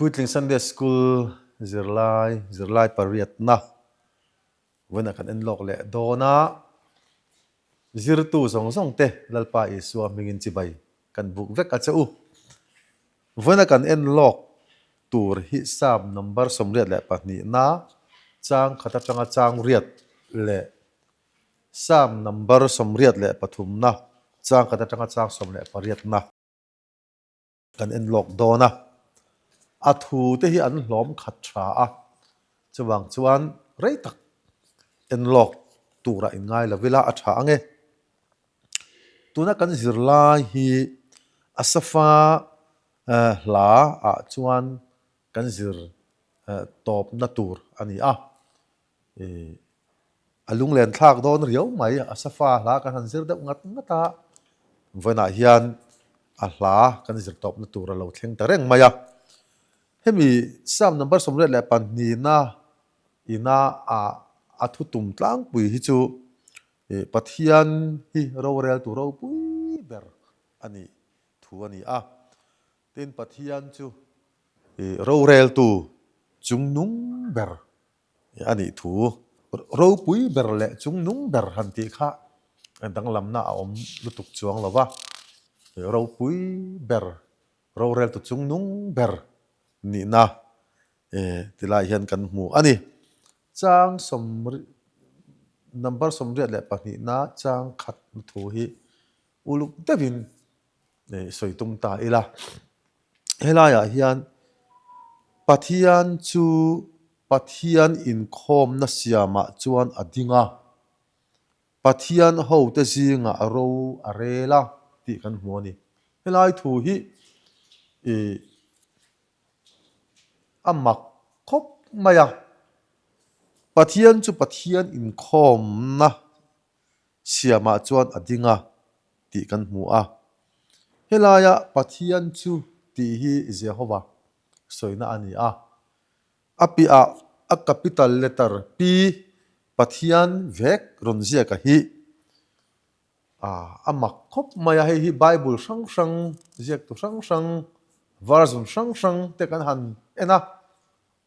Puitling Sunday School Zirlai pariat na wana kan enlok le dona Zirtu song te lalpa iswa mingin chibai kan buk vek achau wana kan enlok tur hi sam number somriat le pahni na chang khata changa chang riat le sam number somriat le pathum na chang khata changa chang som le pariat na kan enlok dona a thu te hi an hlom khat tha a chuwang chuan rei tak enlok tura in ngai la vela a tha ange tuna kan zirlai hi asafa hla a chuan kan zir top na tur ani a alung len thak don riau mai asafa hla kan han zir deuh ngat ngata vana hian a hla kan zir top na tur lo thleng ta reng maya hemi sam number somre le pan ni na ina a thu tum tlang pui hi chu pathian hi ro rel tu ro pui ber ani thu ani a tin pathian chu ro rel tu chung nung ber ani thu ro pui ber le chung nung ber han ti kha dang lam na a om lutuk chuang lawa ro pui ber ro rel tu chung nung ber ni na tilai hian kan hmu ani chang som number somriat le pahnih na chang khat thu hi uluk devin soitum ta ila helaya hian pathian chu pathian in khom na siama chuan adinga pathian ho te zinga ro arela ti kan hmu ani helai thu hi amak khop maya pathian chu pathian in khom na siama chuan adinga ti kan hmu a helaya pathian chu ti hi Jehovah soina ani a api a capital letter p pathian vek ronzia ka hi amak khop maya hi bible sang sang ziak tu sang sang version sang sang te kan han ena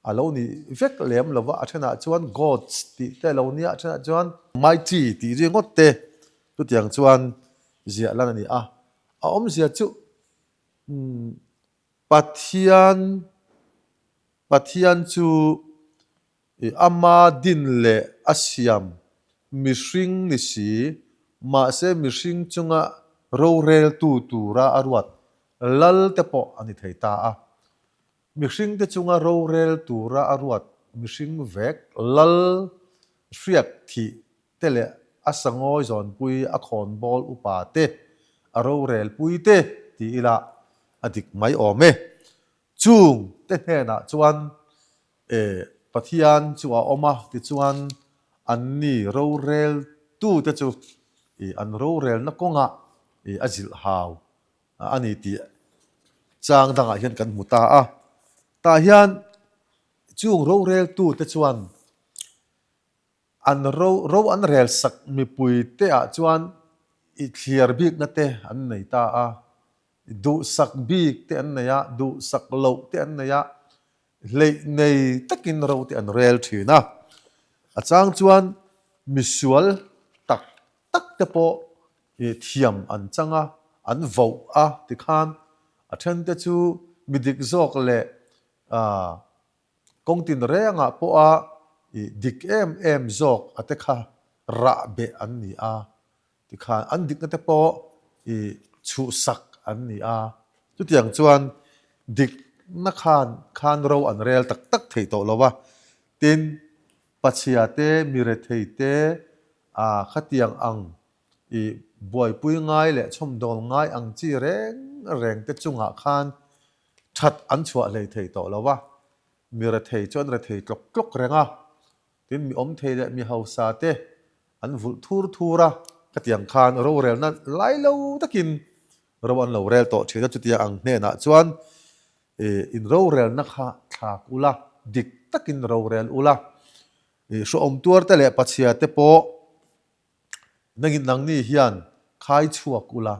alo ni vek lem lova athena chuan gods ti te lo nia athena chuan mighty ti ringot te tu tiang chuan zia lan ani a om zia chu pathian chu ama din le asiam mihring ni si ma se mihring chunga ro rel tu ra arwat lal te po ani theita a mihring te chunga ro rel tura arwat mihring vek lal hriat thi tele asangoi zon pui a khon bol upa te a ro rel pui te ti ila adik mai ome chung te hena chuan pathian chu a oma ti chuan anni ro rel tu te chu an ro rel na konga azil haw ani ti chang danga hian kan muta a ta hian chung ro rel tu te chuan an ro an rel sak mi pui te a chuan i thliar bik na te an nei ta a du sak bik te an neya du sak lo te an neya le nei takin ro te an rel thina a chang chuan misual tak tak te po thiam an changa an vo a ti khan a then te chu midik zok le kong tin renga po a dik em zok ate kha ra be an ni a ti khan an dik na te po chu sak an ni a tu tiang chuan dik na khan ro an rel tak tak thei to lowa tin pachia te mire thei te khatiang ang buai pui ngai le chom dol ngai ang chi reng te chunga khan that an chua le thei to lowa mira thei chon ra thei tlok tlok renga tin mi om thei le mi hausa te an vul thura katiang khan ro rel na lai lo takin ro an lo rel to thena chutia ang hne na chuan in ro rel na kha thak ula dik takin ro rel ula so om tuar te le pachia te po nangin nang ni hian khai chuak ula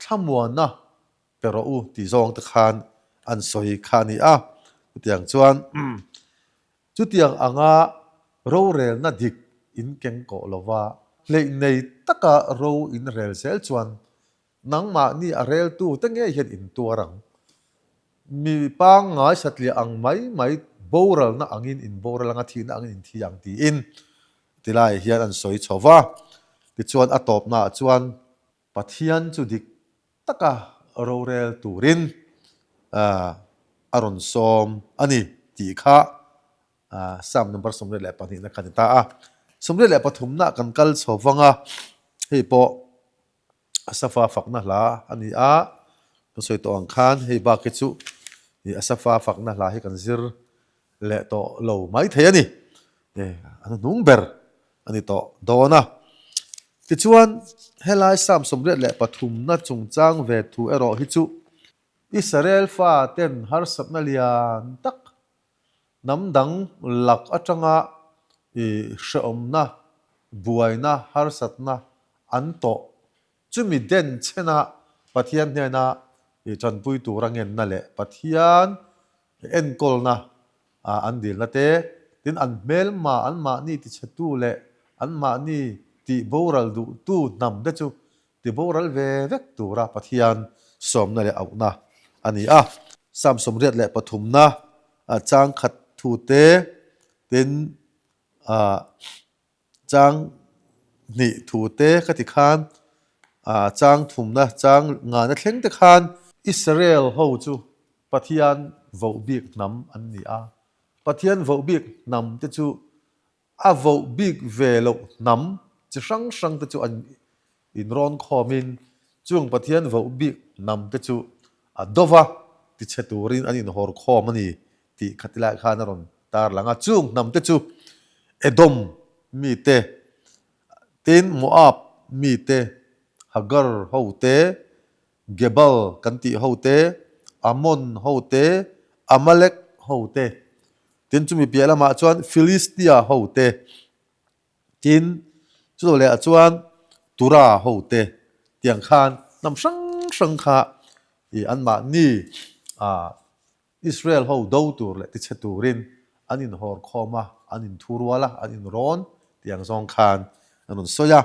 thamwa na pero u ti zong te khan an soi kha ni a tiang chuan chu tiang anga ro rel na dik in keng ko lova le nei taka ro in rel sel chuan nangma ni a rel tu te nge hian in tuarang mi pang ngai satli ang mai boral na angin in boral anga thi na angin in thi ang ti in tilai hian an soi chowa ti chuan atop na chuan pathian chu dik taka ro rel turin aron som ani ti kha sam number somre le pani na kanita a somre le pathum na kan kal chowanga hei po asafa fakna la ani a to soi to ang khan hei ba ke chu ni asafa fakna la hi kan zir le to lo mai thei ani an nung ber ani to dona ti chuan helai sam somre le pathum na chungchang ve thu ero hi chu Israel fa ten har sapna lian tak namdang lak atanga shomna buaina har satna anto chumi den chena pathian hena chanpui turangen na le pathian enkolna andil na te tin an melma anma ni ti chatu le anma ni ti boral du tu nam de chu ti boral ve vek tura pathian somna le auna ani a sam somriat le pathumna chang khat thu te tin chang ni thu te khati khan chang thumna chang nga na thleng te khan Israel ho chu pathian vo bik nam an ni a pathian vo bik nam te chu a vo bik velo nam chi sang te chu an in ron khomin chung pathian vo bik nam te chu dova ti cheturin anin hor khom ani ti khatila khan ron tar langa chung nam te chu Edom mi te tin Moab mi te Hagar ho te Gebal kanti ho te Ammon ho te Amalek ho te tin chumi piala ma chuan Philistia ho te tin chu le chuan Tura ho te tiang khan nam sang kha anma ni Israel ho do tur le ti cheturin anin hor khoma anin thurwala anin ron tiang zong khan anon soya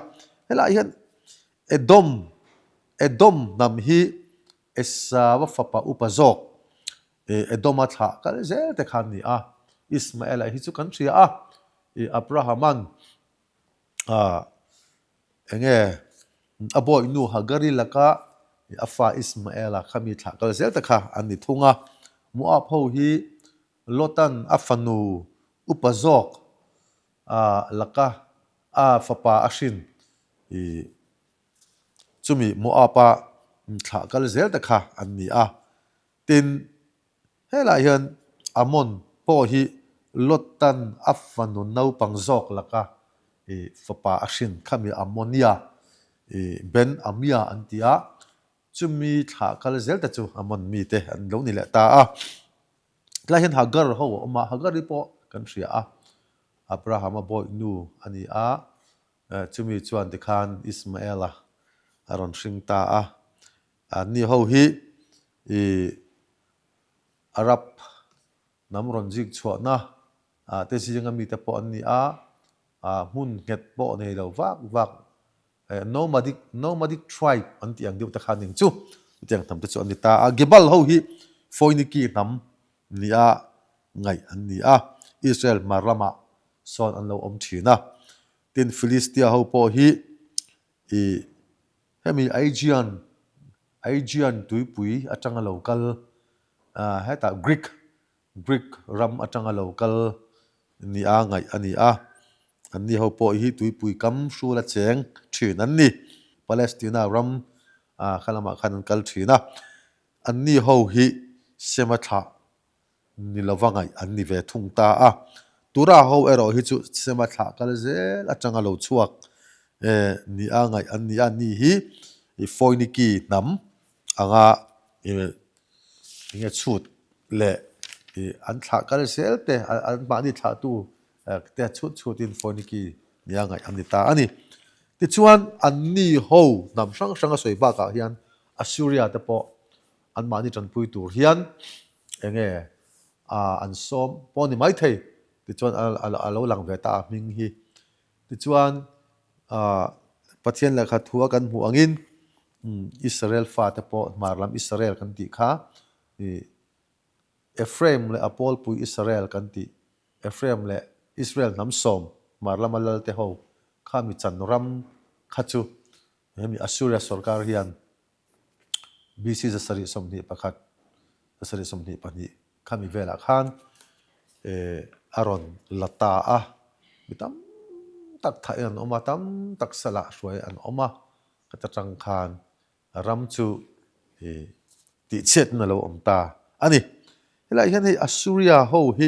hela hian Edom nam hi esawa fapa upazok Edom atha kal zel te khan ni a Ismael hi chu kan thria a Abrahaman enge aboy nu hagari laka afa Ismaela khami tha kal zel te kha ani thunga Moab ho hi Lotan afanu upazok laka fapa ashin chumi Moaba tha kal zel ta kha an ni a tin hela hian Ammon po hi Lotan afanu nau pangzok laka fapa ashin khami Ammonia ben Amia antia chumi tha kal zel ta chu Ammon mi te an lo ni le ta a tla hian Hagar ho ma Hagar po kan thria a Abraham boy nu ani a chumi chuan te khan Ismaela aron hring ta a ani ho hi Arab namron jik chhuana te singa mi te po ani a mun nget po nei lo vak nomadic tribe an tiang diu ta khan ning chu tiang tham te chu ani ta Gebal ho hi Foiniki nam ni a ngai an ni a Israel marlama son an lo om thina tin Philistia ho po hi hemi Aegean tuipui atanga local heta Greek ram atanga local ni a ngai ani a anni ho po hi tuipui kam shula cheng thin anni Palestina ram khalama khan kal thina anni ho hi sematha ni lawangai anni ve thungta a tura ho ero hi chu sematha kal zel atanga lo chuak ni a ngai anni ani hi Foiniki nam anga nge chut le an thla kal zel te an ba ni thla tu te chut in Foiniki ni a ngai ani ta ani ti chuan anni ho nam sang a soi ba ka hian Assyria te po an ma ni tran pui tur hian enge an som poni mai thei ti chuan alo lang ve ta ming hi ti chuan pathian la kha thua kan mu angin Israel fa te po marlam Israel kan ti kha Ephraim le apol pui Israel kan ti Ephraim le Israel nam som marlam alal te ho kha mi chan ram khachu hemi Assyria sarkar hian BC zasari somni pakhat zasari somni pani khami vela khan aron lata mitam tak thayan oma tam tak sala shwai an oma katatang khan ram chu ti chet na lo omta ani helai hian hei Assyria ho hi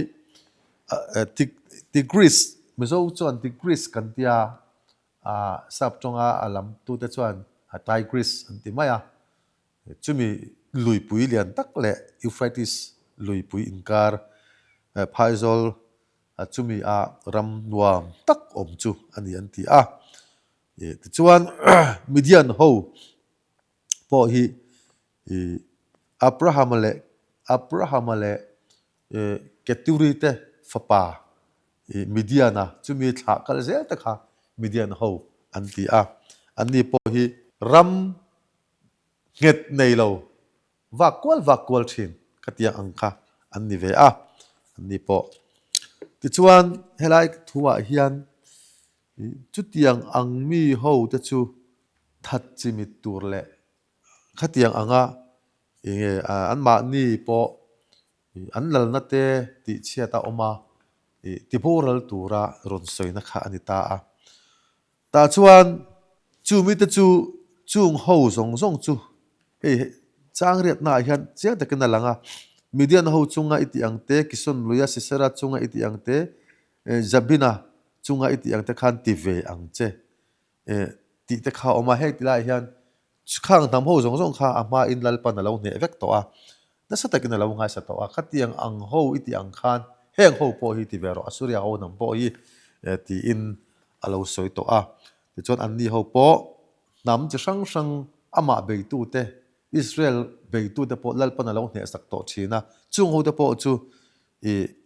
Greece mizo chuan Greece kan tia sap tonga alam tu te chuan Tigris anti maya chumi lui pui lian tak le Euphrates lui pui inkar Phaizol chumi ram nuam tak om chu ani anti ti chuan Midian ho po hi Abraham le Keturi te fapa Midiana chumi tha kal zel ta kha Midian ho anti ani po hi ram nget nei lo vakwal thin katia angkha anni ve anni po ti chuan helai thuwa hian chutiang angmi ho te chu that chimi tur le khatiang anga an ma ni po an lal na te ti chiata oma ti boral tura ron soina kha anita ta chuan chu mi te chu chung ho zong chu chang riat na hian chiang takin alanga Midian ho chunga iti angte kison luya Sisera chunga iti angte Zabina chunga iti angte khan ti ve angche ti te kha oma hek ti lai hian khang tam ho zong kha ama in lal pan alo ne vek to na sa takin alo nga sa to khatiang ang ho iti ang khan heng ho po hi ti vero Assyria ho nam po hi ti in alo soi to ti chon an ni ho po nam chi sang ama be tu te Israel be tu te po lal pan alo ne sak to china chung ho te po chu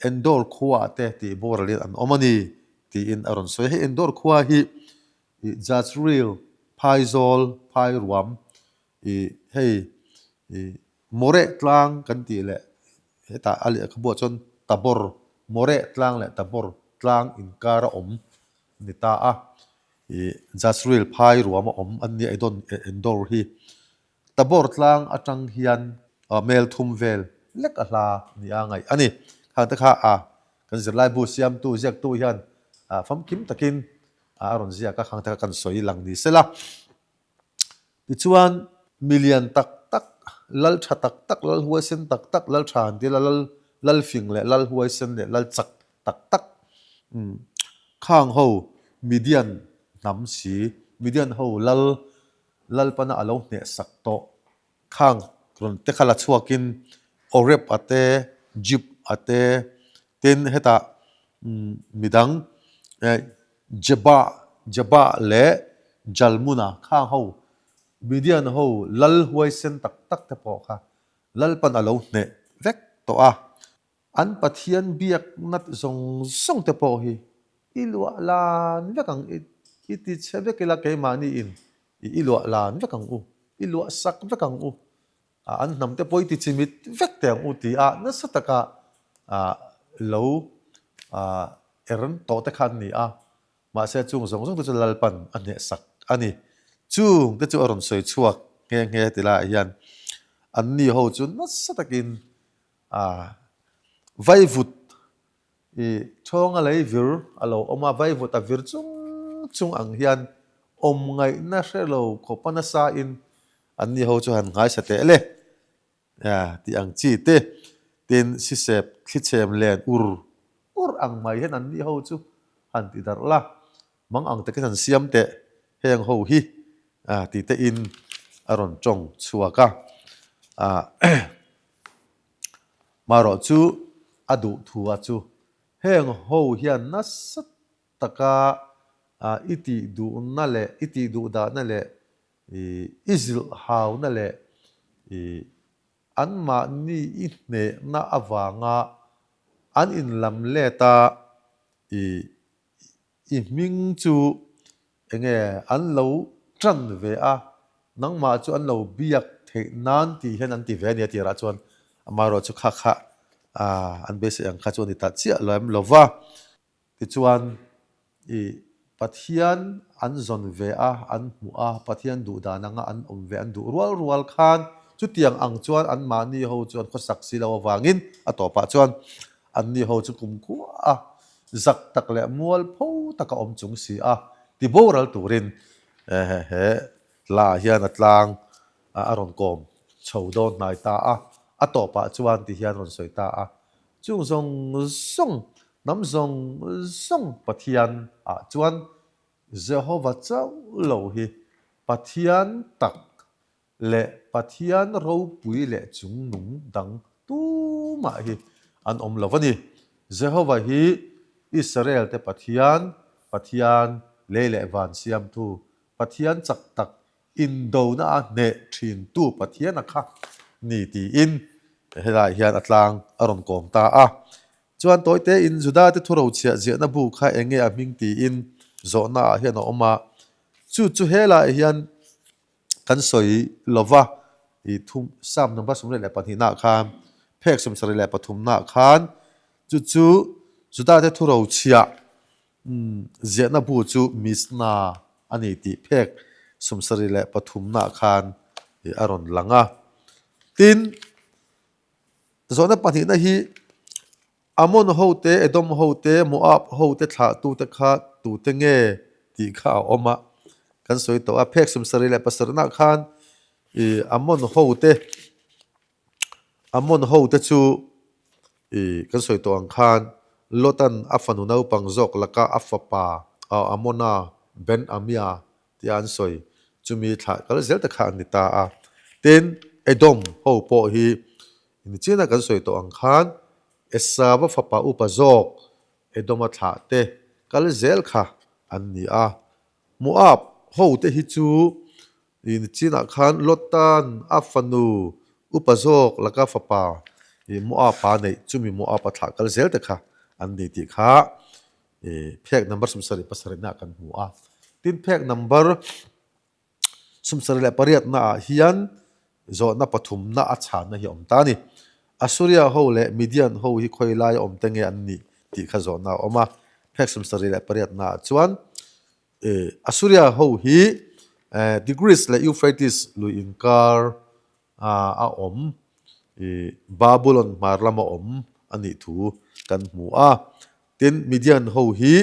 endor khuwa te ti boralin an omani ti in aron soi he endor khuwa hi Jazreel Phaizol Phairuam hei more tlang kan ti le heta ali khabo chon tabor more tlang le tabor tlang inkara ni ta Jazreel Phairuam anni idon endor hi tabor tlang atang hian mel thum vel lek ahla ni angai ani khang ta kha kan Zirlai bu siam tu ziak tu hian fam kim takin aron zia ka khang ta kan soi lang ni sela ti chuan million tak lal tha tak lal huaisen tak lal than ti lal fing le lal huaisen le lal chak tak khang ho Midian nam si Midian ho lal pana alo ne sak to khang kron te khala chuakin orep ate jip ate ten heta midang jaba le jalmuna khang ho Midian ho lal huaisen tak te po kha lal pan alo ne vek to an pathian biak nat zong te po hi ilwa lan vekang iti chebe kila ke mani in ilwa lan vekang ilwa sak vekang an nam te poi ti chimit vek te ang ti na sataka lo eran to te khan ni ma se chung zong te lalpan ane sak ani chung te chu aron soi chuak nge ti la hian an ni ho chu na satakin vaivut thonga lei vir alo oma vaivut a vir chung ang hian ngai na shelo khopana sa in an ni ho chu han ngai sa te le ti ang chi te tin si sep thichem len ur ang mai hen an ni ho chu han ti dar la mang ang te kan siam te heng ho hi ti te in aron chong chuaka maro chu adu thua chu heng ho hian na sat taka iti du da na le izil hau na le an ma ni i hne na awanga an in lam le ta i i ming chu enge an lo tran ve a nang ma chu an lo biak the nan ti hen an ti ve ne ti ra chuan amaro chu kha kha an be se ang kha chuan ta chia lam lova ti chuan i pathian an zon ve a an mu a pathian du da nanga an om ve an du rual rual khan chu tiang ang chuan an ma ni ho chuan kho sak si lo wangin a to pa chuan an ni ho chu kum khu a zak tak le mual pho taka om chung si a ti boral turin he la hian atlang aron kom chho don nai ta a to pa chuan ti hian ron soi ta a chung zong song nam zong song pathian chuan Jehovah chau lo hi pathian tak le pathian ro pui le chung nung dang tu ma hi an om lovani Jehovah hi Israel te pathian le le van siam tu pathian chak tak in do na ne thin tu pathian akha ni ti in helai hian atlang aron kom ta chuan toite in juda te thuro chia je na bu kha enge a ming ti in zo na hian oma chu hela hian kan soi lova i thum sam number sum le pathi na khan phek sum sari le pathum na khan chu juda te thuro chia je na bu chu misna ani ti phek sum sari le pathum na khan i aron langa tin zo na pathi na hi Amon hote Edom hote Moab hote tha tu te kha tu te nge ti kha oma kan soi to a phek sum sari le pasarna khan i Amon hote chu i kan soi to ang khan lotan afanu nau pangjok laka afapa amona ben amia ti an soi chumi tha kal zel ta kha ni ta ten Edom ho po hi ni china kan soi to ang khan esaba fapa upazok edoma tha te kal zel kha an ni Moab ho te hi chu in china khan lotan afanu upazok laka fapa i Moab pa nei chumi Moab tha kal zel te kha an ni ti kha phek number sumsari pasari na kan mu tin phek number sumsari le pariat na hian zo na pathum na acha na hi om ta ni Asuria ho le Midian ho hi khoi lai om tenge an ni ti kha zo na oma phek sumsari le pariat na chuan Asuria ho hi Tigris le Euphrates lu inkar om Babylon marlama om ani thu kan mu tin Midian ho hi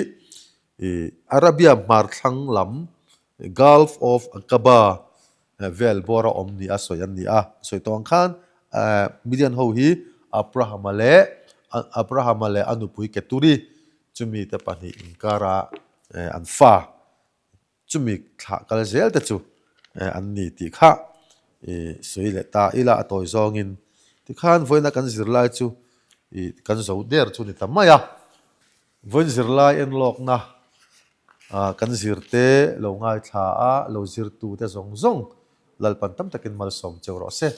Arabia mar thlang lam Gulf of Aqaba vel bora om ni soyan ni soi tong khan Midian ho hi Abraham le anupui keturi chumi te pani inkara anfa chumi kha kal zel te chu an ni ti kha soi le ta ila atoi zongin ti khan voina kan zirlai chu kan zo der chu ni tamaya voin zirlai en lawkna kan zirte lo ngai tha lo zirtu te zong lalpan tam takin mal som cheu ro se